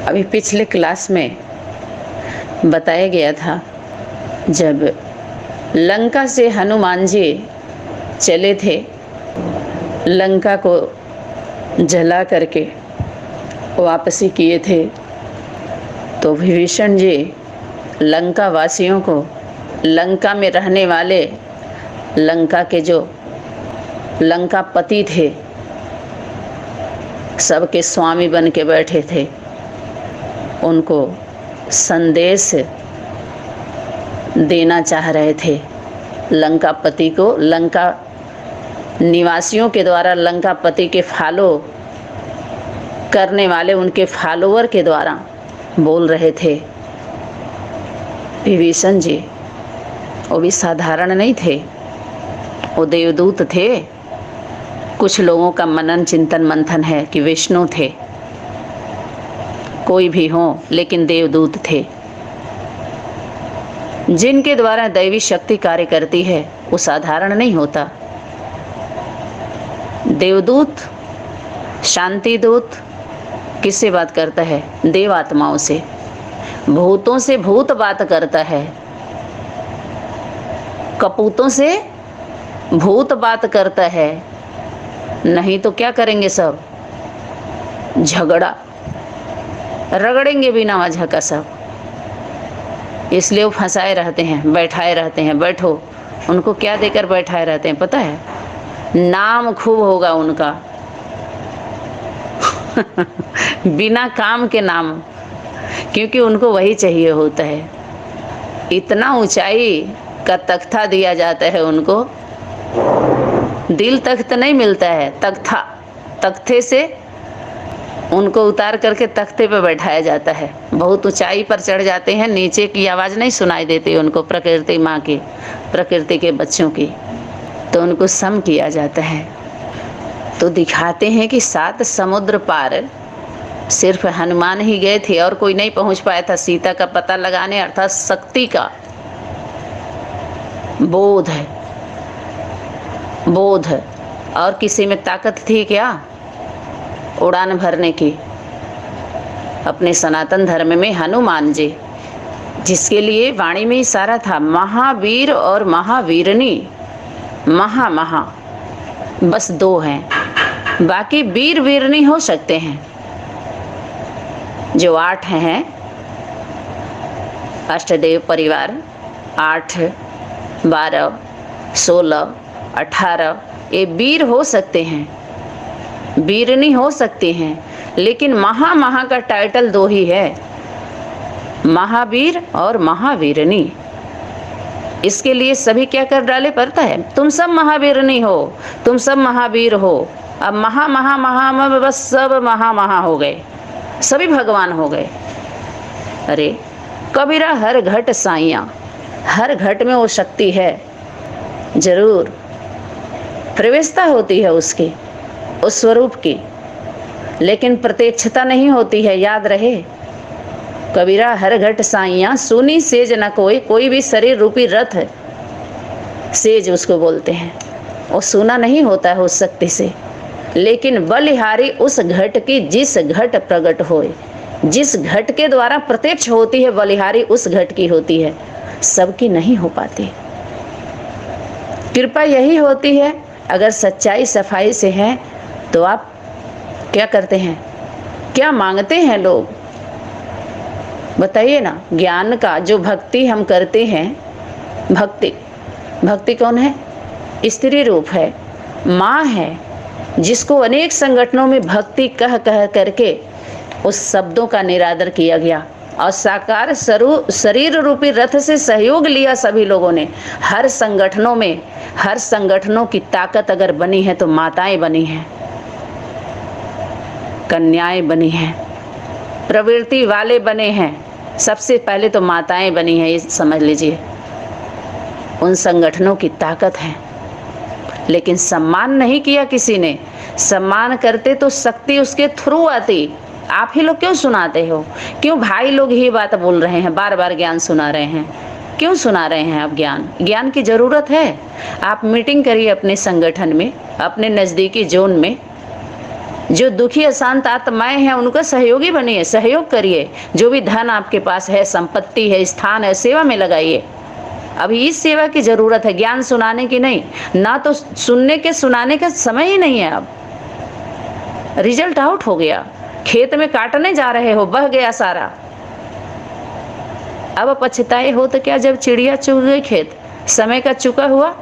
अभी पिछले क्लास में बताया गया था, जब लंका से हनुमान जी चले थे, लंका को जला करके वापसी किए थे, तो विभीषण जी लंका वासियों को, लंका में रहने वाले लंका के जो लंकापति थे, सबके स्वामी बन के बैठे थे, उनको संदेश देना चाह रहे थे। लंकापति को, लंका निवासियों के द्वारा लंकापति के फॉलो करने वाले उनके फॉलोअर के द्वारा बोल रहे थे। विभीषण जी वो भी साधारण नहीं थे, वो देवदूत थे। कुछ लोगों का मनन चिंतन मंथन है कि विष्णु थे, कोई भी हो, लेकिन देवदूत थे। जिनके द्वारा दैवी शक्ति कार्य करती है वो साधारण नहीं होता। देवदूत, शांति दूत किससे बात करता है? देव आत्माओं से। भूतों से भूत बात करता है, कपूतों से भूत बात करता है। नहीं तो क्या करेंगे? सब झगड़ा, रगड़ेंगे बिना वजह का सब। इसलिए वो फंसाए रहते हैं, बैठाए रहते हैं। बैठो, उनको क्या देकर बैठाए रहते हैं पता है? नाम खूब होगा उनका बिना काम के नाम, क्योंकि उनको वही चाहिए होता है। इतना ऊंचाई का तख्ता दिया जाता है उनको, दिल तख्त नहीं मिलता है, तख्ता, तख्ते से उनको उतार करके तख्ते पे बैठाया जाता है। बहुत ऊंचाई पर चढ़ जाते हैं, नीचे की आवाज़ नहीं सुनाई देती उनको, प्रकृति माँ की, प्रकृति के बच्चों की, तो उनको सम किया जाता है। तो दिखाते हैं कि 7 समुद्र पार सिर्फ हनुमान ही गए थे और कोई नहीं पहुंच पाया था सीता का पता लगाने, अर्थात शक्ति का बोध है, बोध। और किसी में ताकत थी क्या उड़ान भरने की? अपने सनातन धर्म में हनुमान जी, जिसके लिए वाणी में इशारा था, महावीर और महावीरनी। महा बस 2 हैं, बाकी वीर वीरनी हो सकते हैं। जो 8 हैं, अष्टदेव परिवार, 8, 12, 16, 18, ये वीर हो सकते हैं, वीरनी हो सकती हैं। लेकिन महा का टाइटल 2 ही है, महावीर और महावीरनी। इसके लिए सभी क्या कर डाले पड़ता है? तुम सब महावीरनी हो, तुम सब महावीर हो। अब महा बस सब महा हो गए, सभी भगवान हो गए। अरे कबीरा हर घट साइया, हर घट में वो शक्ति है, जरूर प्रवेशता होती है उसकी, उस स्वरूप की, लेकिन प्रत्यक्षता नहीं होती है। याद रहे, कबीरा हर घट साइया, सुनी सेज न कोई। कोई भी शरीर रूपी रथ, सेज उसको बोलते हैं, वो सुना नहीं होता है उस शक्ति से। लेकिन बलिहारी उस घट की, जिस घट प्रकट होए, जिस घट के द्वारा प्रत्यक्ष होती है, बलिहारी उस घट की होती है, सबकी नहीं हो पाती। कृपा यही होती है, अगर सच्चाई सफाई से है तो आप क्या करते हैं, क्या मांगते हैं लोग? बताइए ना। ज्ञान का जो भक्ति हम करते हैं, भक्ति कौन है? स्त्री रूप है, माँ है, जिसको अनेक संगठनों में भक्ति कह करके उस शब्दों का निरादर किया गया और साकार शरीर रूपी रथ से सहयोग लिया सभी लोगों ने। हर संगठनों में, हर संगठनों की ताकत अगर बनी है तो माताएं बनी हैं, कन्याएं बनी हैं, प्रवृत्ति वाले बने हैं। सबसे पहले तो माताएं बनी हैं, ये समझ लीजिए। उन संगठनों की ताकत है, लेकिन सम्मान नहीं किया किसी ने। सम्मान करते तो शक्ति उसके थ्रू आती। आप ही लोग क्यों सुनाते हो? क्यों भाई लोग ही बात बोल रहे हैं, बार बार ज्ञान सुना रहे हैं? क्यों सुना रहे हैं आप ज्ञान? ज्ञान की ज़रूरत है। आप मीटिंग करिए अपने संगठन में, अपने नज़दीकी जोन में, जो दुखी अशांत आत्माएं हैं उनका सहयोगी बनिए, सहयोग करिए। जो भी धन आपके पास है, संपत्ति है, स्थान है, सेवा में लगाइए। अभी इस सेवा की जरूरत है, ज्ञान सुनाने की नहीं। ना तो सुनने के सुनाने का समय ही नहीं है। अब रिजल्ट आउट हो गया, खेत में काटने जा रहे हो, बह गया सारा। अब पछताए हो तो क्या, जब चिड़िया चुग गई खेत, समय का चुका हुआ।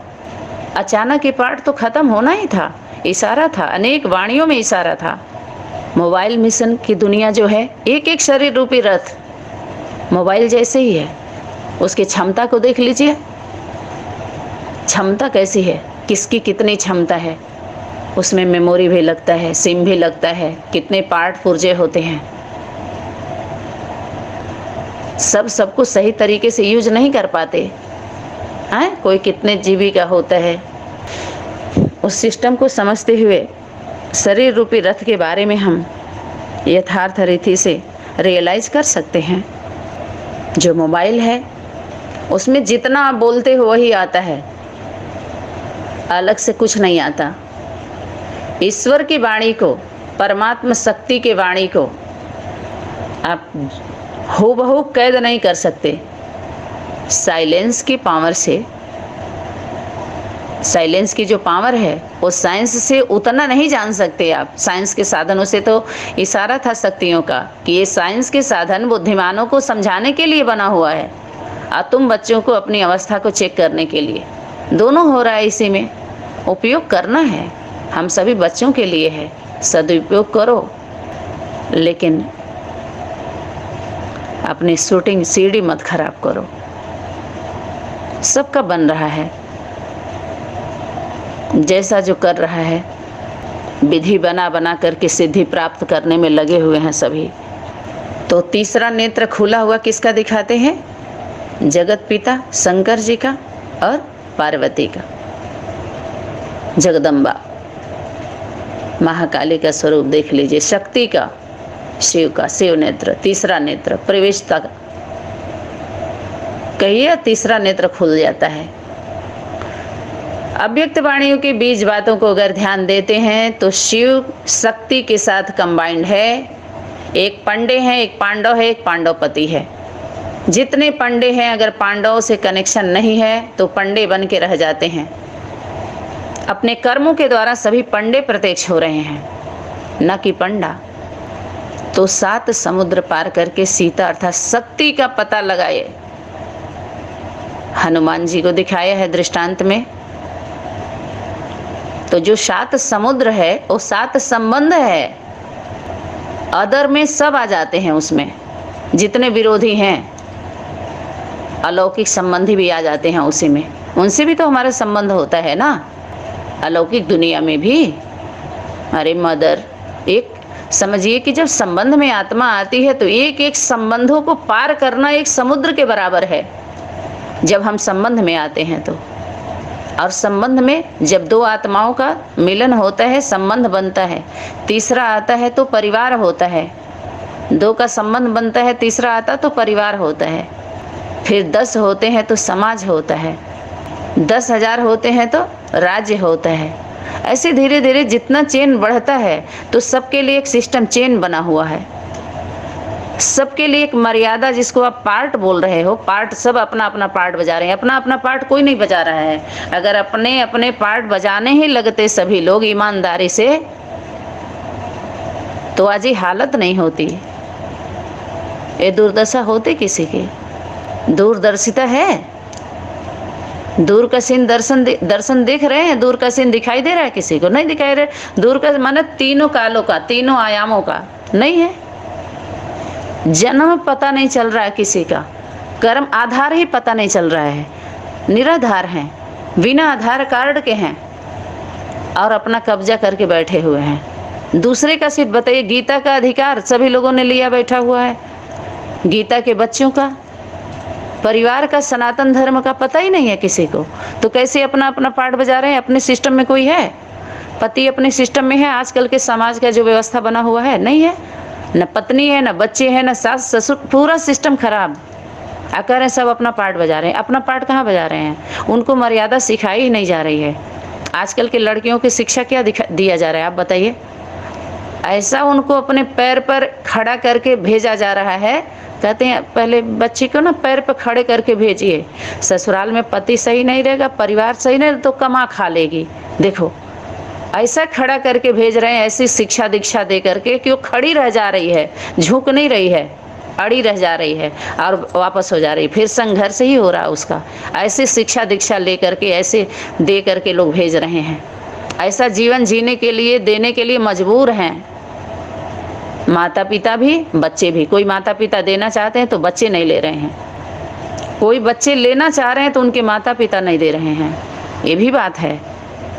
अचानक ये पाठ तो खत्म होना ही था। इशारा था, अनेक वाणियों में इशारा था। मोबाइल मिशन की दुनिया जो है, एक एक शरीर रूपी रथ मोबाइल जैसे ही है। उसकी क्षमता को देख लीजिए, क्षमता कैसी है, किसकी कितनी क्षमता है। उसमें मेमोरी भी लगता है, सिम भी लगता है, कितने पार्ट पुर्जे होते हैं। सबको सही तरीके से यूज नहीं कर पाते हैं। कोई कितने जीबी का होता है। उस सिस्टम को समझते हुए शरीर रूपी रथ के बारे में हम यथार्थ रीति से रियलाइज कर सकते हैं। जो मोबाइल है उसमें जितना आप बोलते हो वही आता है, अलग से कुछ नहीं आता। ईश्वर की वाणी को, परमात्मा शक्ति के वाणी को आप हूबहू कैद नहीं कर सकते। साइलेंस की पावर से, साइलेंस की जो पावर है वो साइंस से उतना नहीं जान सकते आप। साइंस के साधनों से तो इशारा था शक्तियों का कि ये साइंस के साधन बुद्धिमानों को समझाने के लिए बना हुआ है, और तुम बच्चों को अपनी अवस्था को चेक करने के लिए। दोनों हो रहा है, इसी में उपयोग करना है। हम सभी बच्चों के लिए है, सदुपयोग करो। लेकिन अपनी शूटिंग सीढ़ी मत खराब करो। सबका बन रहा है, जैसा जो कर रहा है, विधि बना बना करके सिद्धि प्राप्त करने में लगे हुए हैं सभी। तो तीसरा नेत्र खुला हुआ किसका दिखाते हैं? जगत पिता शंकर जी का और पार्वती का। जगदम्बा महाकाली का स्वरूप देख लीजिए, शक्ति का, शिव का, शिव नेत्र। तीसरा नेत्र प्रवेशता का, कहिए तीसरा नेत्र खुल जाता है। अव्यक्त वाणियों के बीज बातों को अगर ध्यान देते हैं तो शिव शक्ति के साथ कंबाइंड है। एक पंडे है, एक पांडव है, एक पांडवपति है। जितने पंडे हैं, अगर पांडवों से कनेक्शन नहीं है तो पंडे बन के रह जाते हैं। अपने कर्मों के द्वारा सभी पंडे प्रत्यक्ष हो रहे हैं, न कि पंडा। तो 7 समुद्र पार करके सीता अर्थात शक्ति का पता लगाए। हनुमान जी को दिखाया है दृष्टांत में। तो जो 7 समुद्र है वो 7 संबंध है। अदर में सब आ जाते हैं, उसमें जितने विरोधी हैं, अलौकिक संबंधी भी आ जाते हैं उसी में। उनसे भी तो हमारा संबंध होता है ना, अलौकिक दुनिया में भी। अरे मदर, एक समझिए कि जब संबंध में आत्मा आती है तो एक एक संबंधों को पार करना एक समुद्र के बराबर है। जब हम संबंध में आते हैं तो, और संबंध में जब 2 आत्माओं का मिलन होता है, संबंध बनता है, तीसरा आता है तो परिवार होता है। 2 का संबंध बनता है, तीसरा आता तो परिवार होता है। फिर 10 होते हैं तो समाज होता है, 10,000 होते हैं तो राज्य होता है। ऐसे धीरे धीरे जितना चेन बढ़ता है तो सबके लिए एक सिस्टम चेन बना हुआ है। सबके लिए एक मर्यादा, जिसको आप पार्ट बोल रहे हो, पार्ट सब अपना अपना पार्ट बजा रहे हैं। अपना अपना पार्ट कोई नहीं बजा रहा है। अगर अपने अपने पार्ट बजाने ही लगते सभी लोग ईमानदारी से, तो आज ये हालत नहीं होती, ये दुर्दशा होती किसी की। दूरदर्शिता है, दूर का सीन दर्शन देख रहे हैं। दूर का सीन दिखाई दे रहा है किसी को? नहीं दिखाई रहा। दूर का माने तीनों कालों का, तीनों आयामों का नहीं है। जन्म पता नहीं चल रहा है किसी का, कर्म आधार ही पता नहीं चल रहा है, निराधार हैं, बिना आधार कार्ड के हैं और अपना कब्जा करके बैठे हुए हैं। दूसरे का सिर्फ बताइए, गीता का अधिकार सभी लोगों ने लिया बैठा हुआ है। गीता के बच्चों का, परिवार का, सनातन धर्म का पता ही नहीं है किसी को। तो कैसे अपना अपना पार्ट बजा रहे हैं? अपने सिस्टम में कोई है? पति अपने सिस्टम में है? आजकल के समाज का जो व्यवस्था बना हुआ है, नहीं है। न पत्नी है, न बच्चे हैं, न सास ससुर, पूरा सिस्टम खराब। आकर है सब अपना पार्ट बजा रहे हैं। अपना पार्ट कहाँ बजा रहे हैं? उनको मर्यादा सिखाई ही नहीं जा रही है। आजकल के लड़कियों की शिक्षा क्या दिया जा रहा है, आप बताइए। ऐसा उनको अपने पैर पर खड़ा करके भेजा जा रहा है। कहते हैं पहले बच्ची को ना पैर पर खड़े करके भेजिए, ससुराल में पति सही नहीं रहेगा, परिवार सही नहीं तो कमा खा लेगी। देखो ऐसा खड़ा करके भेज रहे हैं, ऐसी शिक्षा दीक्षा दे करके कि वो खड़ी रह जा रही है, झुक नहीं रही है, अड़ी रह जा रही है और वापस हो जा रही है, फिर संघर्ष ही हो रहा है उसका। ऐसी शिक्षा दीक्षा ले करके, ऐसे दे करके लोग भेज रहे हैं। ऐसा जीवन जीने के लिए, देने के लिए मजबूर हैं माता पिता भी, बच्चे भी। कोई माता पिता देना चाहते हैं तो बच्चे नहीं ले रहे हैं, कोई बच्चे लेना चाह रहे हैं तो उनके माता पिता नहीं दे रहे हैं। ये भी बात है।